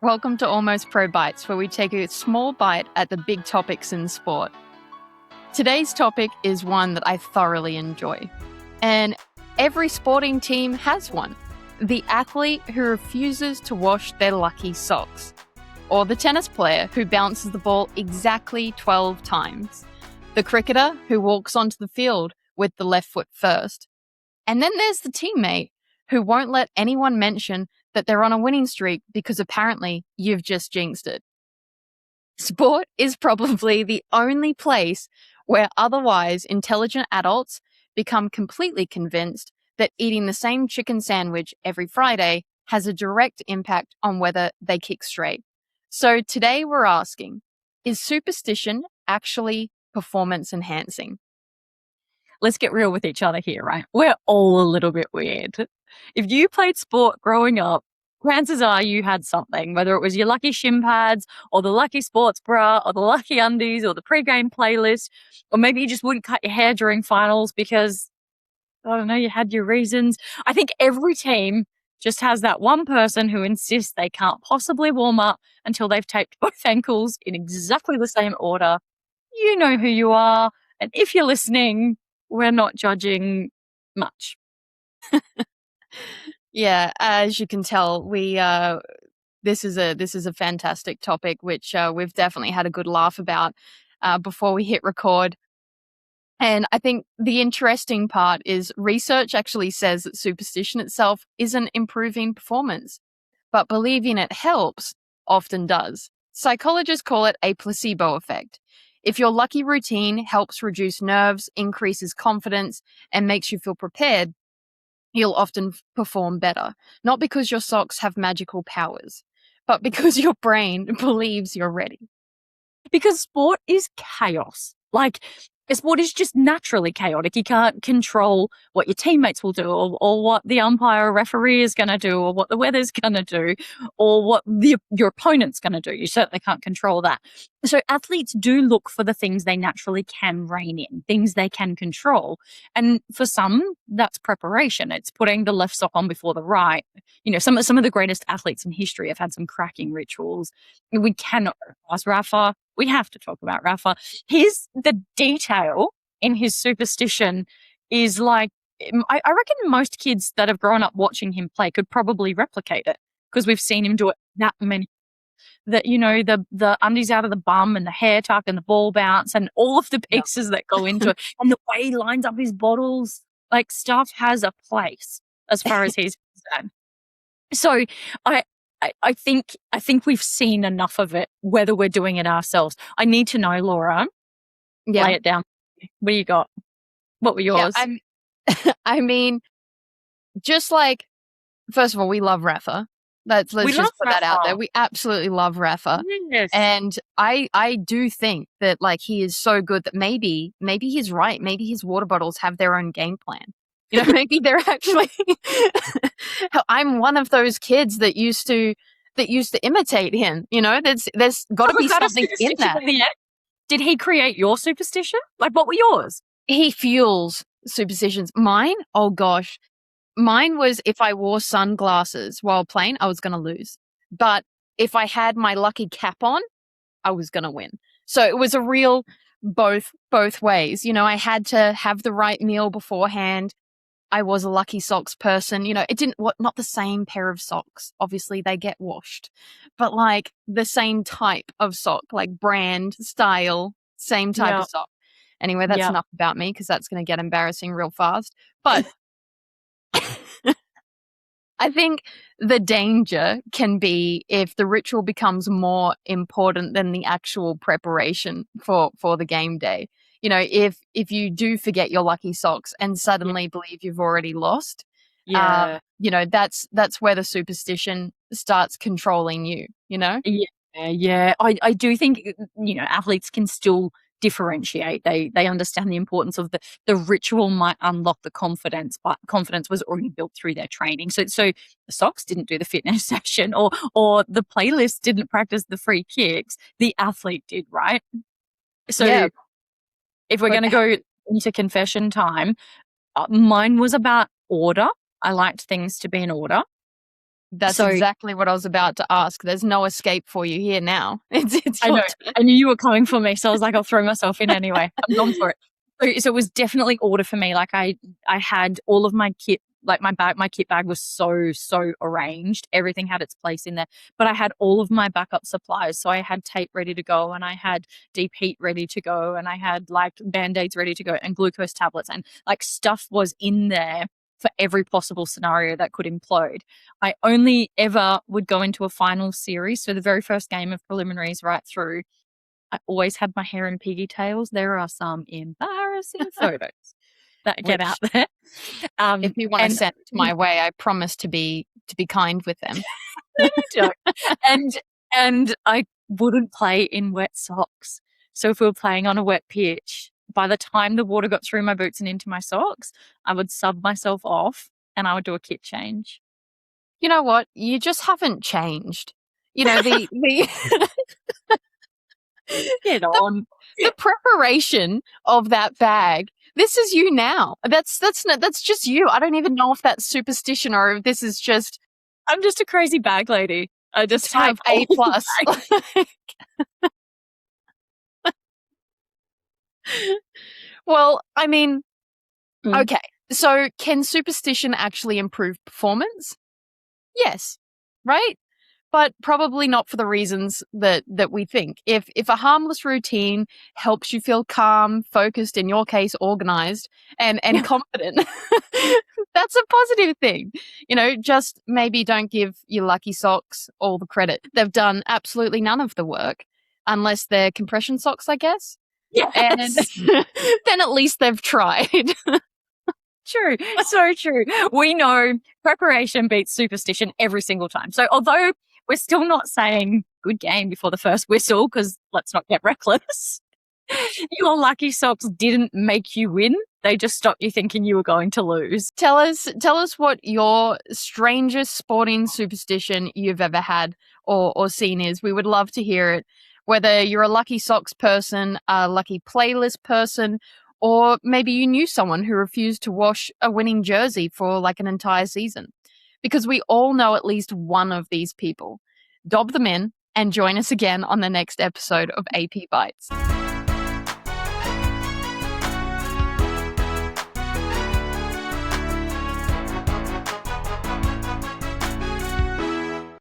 Welcome to Almost Pro Bites, where we take a small bite at the big topics in sport. Today's topic is one that I thoroughly enjoy, and every sporting team has one: the athlete who refuses to wash their lucky socks, or the tennis player who bounces the ball exactly 12 times, the cricketer who walks onto the field with the left foot first, and then there's the teammate who won't let anyone mention that they're on a winning streak because apparently you've just jinxed it. Sport is probably the only place where otherwise intelligent adults become completely convinced that eating the same chicken sandwich every Friday has a direct impact on whether they kick straight. So today we're asking, is superstition actually performance enhancing? Let's get real with each other here, right? We're all a little bit weird. If you played sport growing up, chances are you had something, whether it was your lucky shin pads or the lucky sports bra or the lucky undies or the pre-game playlist, or maybe you just wouldn't cut your hair during finals because, I don't know, you had your reasons. I think every team just has that one person who insists they can't possibly warm up until they've taped both ankles in exactly the same order. You know who you are. And if you're listening, we're not judging much. Yeah, as you can tell, this is a fantastic topic which we've definitely had a good laugh about before we hit record. And I think the interesting part is research actually says that superstition itself isn't improving performance, but believing it helps often does. Psychologists call it a placebo effect. If your lucky routine helps reduce nerves, increases confidence, and makes you feel prepared, you'll often perform better. Not because your socks have magical powers, but because your brain believes you're ready. Because sport is chaos. Like, sport is just naturally chaotic. You can't control what your teammates will do or what the umpire or referee is going to do or what the weather's going to do or what your opponent's going to do. You certainly can't control that. So athletes do look for the things they naturally can rein in, things they can control. And for some, that's preparation. It's putting the left sock on before the right. You know, some of the greatest athletes in history have had some cracking rituals. We cannot pass Rafa. We have to talk about Rafa. The detail in his superstition is like, I reckon most kids that have grown up watching him play could probably replicate it because we've seen him do it that many. That, you know, the undies out of the bum and the hair tuck and the ball bounce and all of the pieces that go into it and the way he lines up his bottles, like stuff has a place as far as he's concerned. So I think we've seen enough of it, whether we're doing it ourselves. I need to know, Laura. Yeah. Lay it down. What do you got? What were yours? Yeah, I mean, just like, first of all, we love Rafa. Let's just put that out there. We absolutely love Rafa. Yes. And I do think that like he is so good that maybe he's right. Maybe his water bottles have their own game plan. You know, maybe they're actually I'm one of those kids that used to imitate him. You know, there's got to be something in that. Did he create your superstition? Like, what were yours? He fuels superstitions. Mine, oh gosh. Mine was if I wore sunglasses while playing, I was going to lose. But if I had my lucky cap on, I was going to win. So it was a real both ways. You know, I had to have the right meal beforehand. I was a lucky socks person. You know, not the same pair of socks. Obviously, they get washed. But like the same type of sock, like brand, style, same type of sock. Anyway, that's enough about me because that's going to get embarrassing real fast. But I think the danger can be if the ritual becomes more important than the actual preparation for the game day. You know, if you do forget your lucky socks and suddenly believe you've already lost, you know, that's where the superstition starts controlling you, you know? Yeah. I do think, you know, athletes can still differentiate. They understand the importance of the ritual might unlock the confidence, but confidence was already built through their training. So the socks didn't do the fitness session or the playlist didn't practice the free kicks. The athlete did, right? So if we're going to go into confession time, mine was about order. I liked things to be in order. That's So exactly what I was about to ask. There's no escape for you here now. It's I your know. turn. I knew you were coming for me, so I was like, I'll throw myself in anyway. I'm gone for it. So it was definitely order for me. Like I had all of my kit, like my kit bag was so arranged. Everything had its place in there. But I had all of my backup supplies. So I had tape ready to go, and I had deep heat ready to go, and I had like band-aids ready to go, and glucose tablets, and like stuff was in there for every possible scenario that could implode. I only ever would go into a final series. So the very first game of preliminaries right through, I always had my hair in pigtails. There are some embarrassing photos that get out there. If you want to And send my way, I promise to be kind with them. you don't. And I wouldn't play in wet socks. So if we were playing on a wet pitch, by the time the water got through my boots and into my socks, I would sub myself off and I would do a kit change. You know what? You just haven't changed. You know, the Get on. the preparation of that bag. This is you now. That's just you. I don't even know if that's superstition or if this is just I'm just a crazy bag lady. I just have type A plus. Well, I mean, okay. So can superstition actually improve performance? Yes. Right? But probably not for the reasons that we think. If a harmless routine helps you feel calm, focused, in your case, organized, and confident, that's a positive thing. You know, just maybe don't give your lucky socks all the credit. They've done absolutely none of the work, unless they're compression socks, I guess. Yes. And then at least they've tried. True. So true. We know preparation beats superstition every single time. So although we're still not saying good game before the first whistle, because let's not get reckless, your lucky socks didn't make you win. They just stopped you thinking you were going to lose. Tell us what your strangest sporting superstition you've ever had or seen is. We would love to hear it. Whether you're a lucky socks person, a lucky playlist person, or maybe you knew someone who refused to wash a winning jersey for like an entire season. Because we all know at least one of these people. Dob them in and join us again on the next episode of AP Bites.